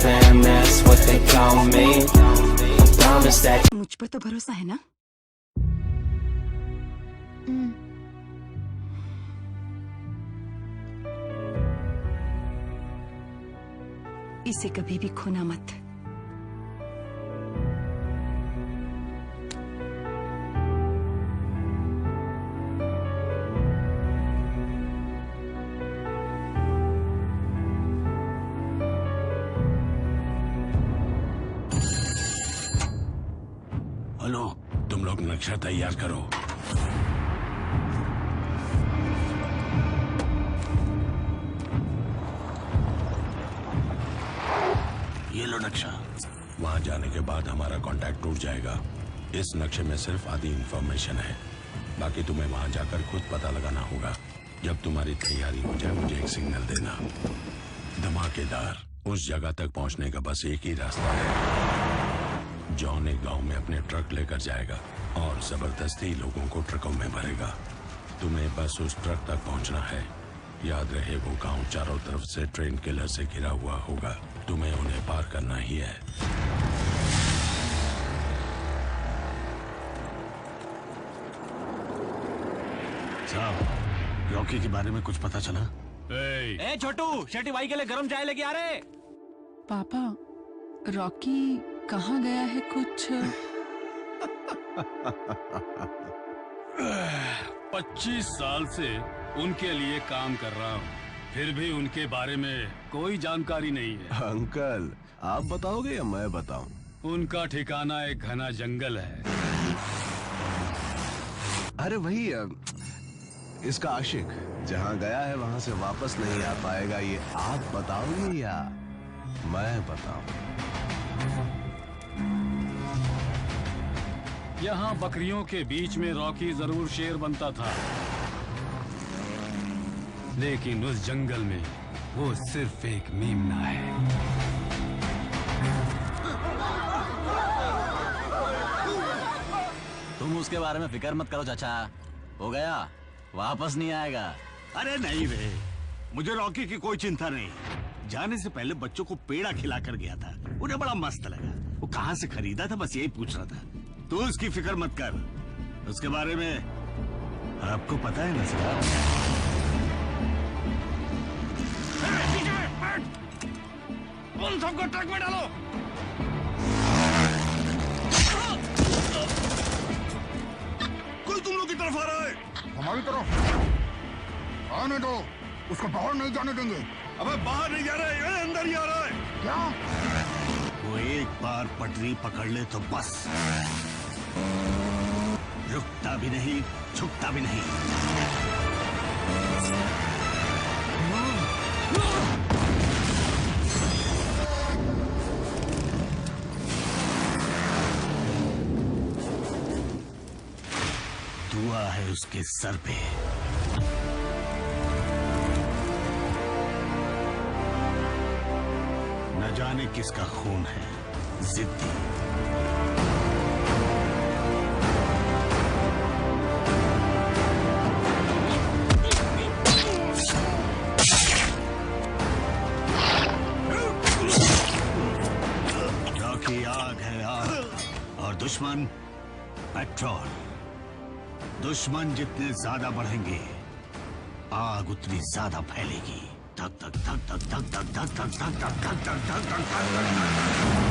fam, that's what they call me. Promise that मुझ पर तो भरोसा है ना? इसे कभी भी खोना मत। हेलो, तुम लोग नक्शा तैयार करो। ये लो नक्शा। वहां जाने के बाद हमारा कांटेक्ट टूट जाएगा। इस नक्शे में सिर्फ आधी इंफॉर्मेशन है, बाकी तुम्हें वहां जाकर खुद पता लगाना होगा। जब तुम्हारी तैयारी हो जाए मुझे एक सिग्नल देना। धमाकेदार। उस जगह तक पहुंचने का बस एक ही रास्ता है। जॉन एक गांव में अपने ट्रक लेकर जाएगा और जबरदस्ती लोगों को ट्रकों में भरेगा। तुम्हें बस उस ट्रक तक पहुंचना है। याद रहे वो गांव चारों तरफ से ट्रेन किलर से घिरा हुआ होगा। तुम्हें उन्हें पार करना ही है। साहब, रॉकी के बारे में कुछ पता चला? ए छोटू, शेट्टी भाई के लिए गरम चाय लेके आ रहे। पापा, रॉकी कहाँ गया है कुछ? 25 साल से उनके लिए काम कर रहा हूँ, फिर भी उनके बारे में कोई जानकारी नहीं है। अंकल, आप बताओगे या मैं बताऊं? उनका ठिकाना एक घना जंगल है। अरे वही इसका आशिक जहाँ गया है वहाँ से वापस नहीं आ पाएगा। ये आप बताओगे या मैं बताऊं? यहाँ बकरियों के बीच में रॉकी जरूर शेर बनता था, लेकिन उस जंगल में वो सिर्फ एक मेमना है। तुम उसके बारे में फिक्र मत करो चाचा, हो गया, वापस नहीं आएगा। अरे नहीं रे, मुझे रॉकी की कोई चिंता नहीं। जाने से पहले बच्चों को पेड़ा खिलाकर गया था, उन्हें बड़ा मस्त लगा। वो कहाँ से खरीदा था बस यही पूछ रहा था। तू उसकी फिक्र मत कर, उसके बारे में आपको पता है ना साहब। उन सबको ट्रक में डालो। कोई तुम लोग की तरफ आ रहा है? हमारी तरफ आने दो, उसको बाहर नहीं जाने देंगे। अबे बाहर नहीं जा रहा है, ये अंदर ही आ रहा है। क्या? वो एक बार पटरी पकड़ ले तो बस रुकता भी नहीं, झुकता भी नहीं। दुआ है उसके सर पे। न जाने किसका खून है, जिद्दी। रॉकी आग है आग, और दुश्मन पेट्रोल। दुश्मन जितने ज्यादा बढ़ेंगे, आग उतनी ज्यादा फैलेगी। धक धक धक धक धक धक धक धक धक धक धक धक धक धक।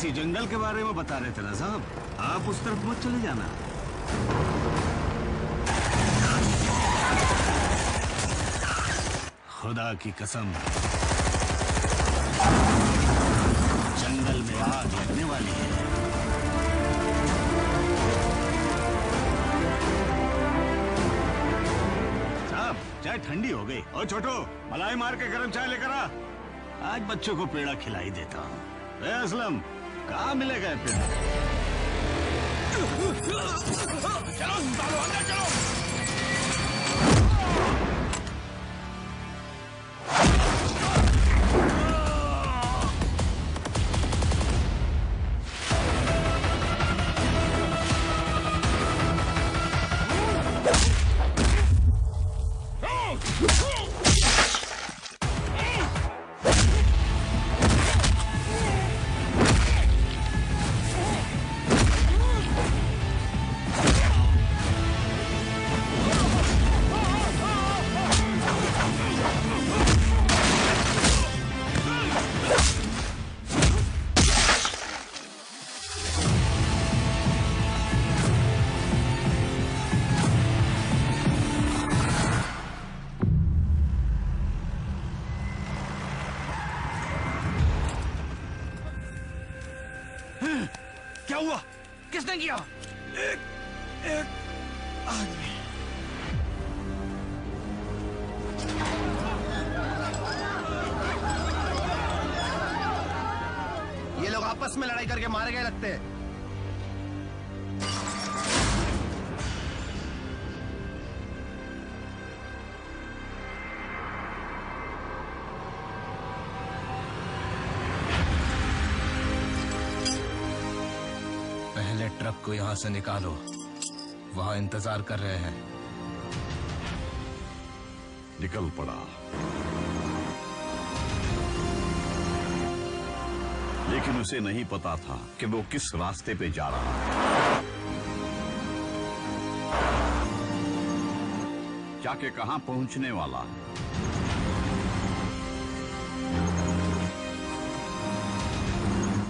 किसी जंगल के बारे में बता रहे थे ना साहब, आप उस तरफ मत चले जाना। खुदा की कसम, जंगल में आग लगने वाली है। साहब, चाय ठंडी हो गई। और छोटू, मलाई मार के गरम चाय लेकर आ। आज बच्चों को पेड़ा खिला ही देता हूँ। असलम, कहाँ मिलेगा ये पेड़ा? चलो अंदर चलो। क्या हुआ? किसने किया? एक आदमी। ये लोग आपस में लड़ाई करके मारे गए लगते हैं। पहले ट्रक को यहाँ से निकालो, वहाँ इंतजार कर रहे हैं। निकल पड़ा, लेकिन उसे नहीं पता था कि वो किस रास्ते पे जा रहा है, जाके कहां पहुंचने वाला है।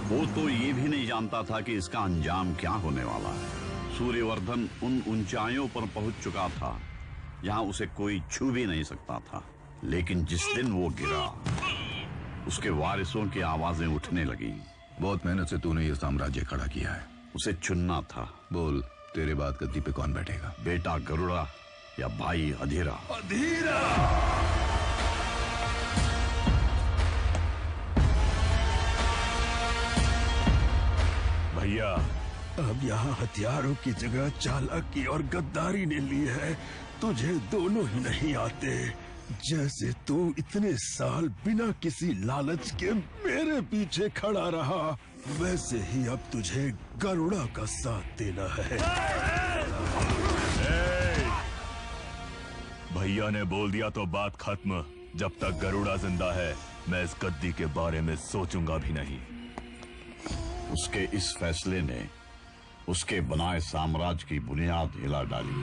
वो तो ये भी नहीं जानता था कि इसका अंजाम क्या होने वाला है। सूर्यवर्धन उन ऊंचाइयों पर पहुंच चुका था जहां उसे कोई छू भी नहीं सकता था। लेकिन जिस दिन वो गिरा, उसके वारिसों की आवाजें उठने लगी। बहुत मेहनत से तूने ये साम्राज्य खड़ा किया है। उसे चुनना था। बोल, तेरे बाद गद्दी पे कौन बैठेगा? बेटा गरुड़ा या भाई अधीरा? अधीरा! भैया, अब यहाँ हथियारों की जगह चालाकी और गद्दारी ने ली है। तुझे दोनों ही नहीं आते। जैसे तू इतने साल बिना किसी लालच के मेरे पीछे खड़ा रहा, वैसे ही अब तुझे गरुड़ा का साथ देना है। भैया ने बोल दिया तो बात खत्म। जब तक गरुड़ा जिंदा है, मैं इस गद्दी के बारे में सोचूंगा भी नहीं। उसके इस फैसले ने उसके बनाए साम्राज्य की बुनियाद हिला डाली।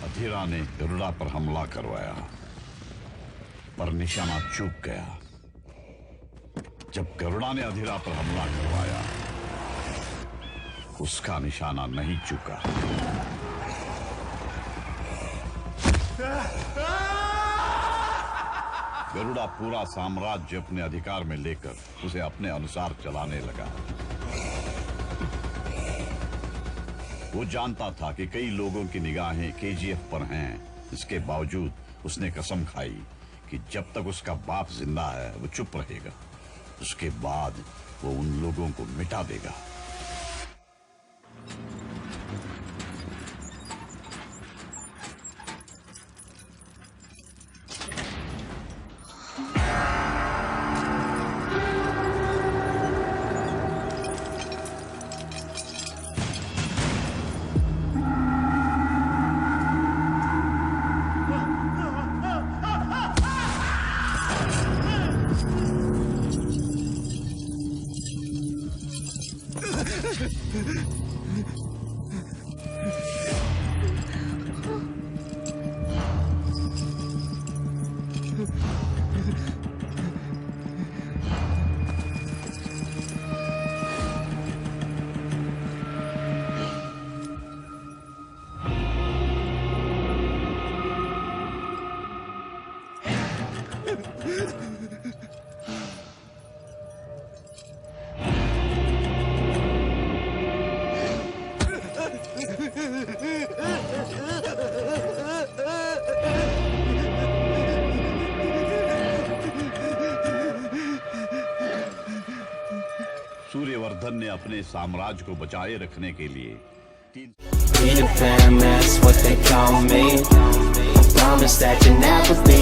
अधीरा ने गरुड़ा पर हमला करवाया, पर निशाना चूक गया। जब गरुड़ा ने अधीरा पर हमला करवाया, उसका निशाना नहीं चूका। गरुड़ा पूरा साम्राज्य अपने अधिकार में लेकर उसे अपने अनुसार चलाने लगा। वो जानता था कि कई लोगों की निगाहें केजीएफ पर हैं। इसके बावजूद उसने कसम खाई कि जब तक उसका बाप जिंदा है वो चुप रहेगा। उसके बाद वो उन लोगों को मिटा देगा। सूर्यवर्धन ने अपने साम्राज्य को बचाए रखने के लिए Peter Pan, that's what they call me. I promise that you never be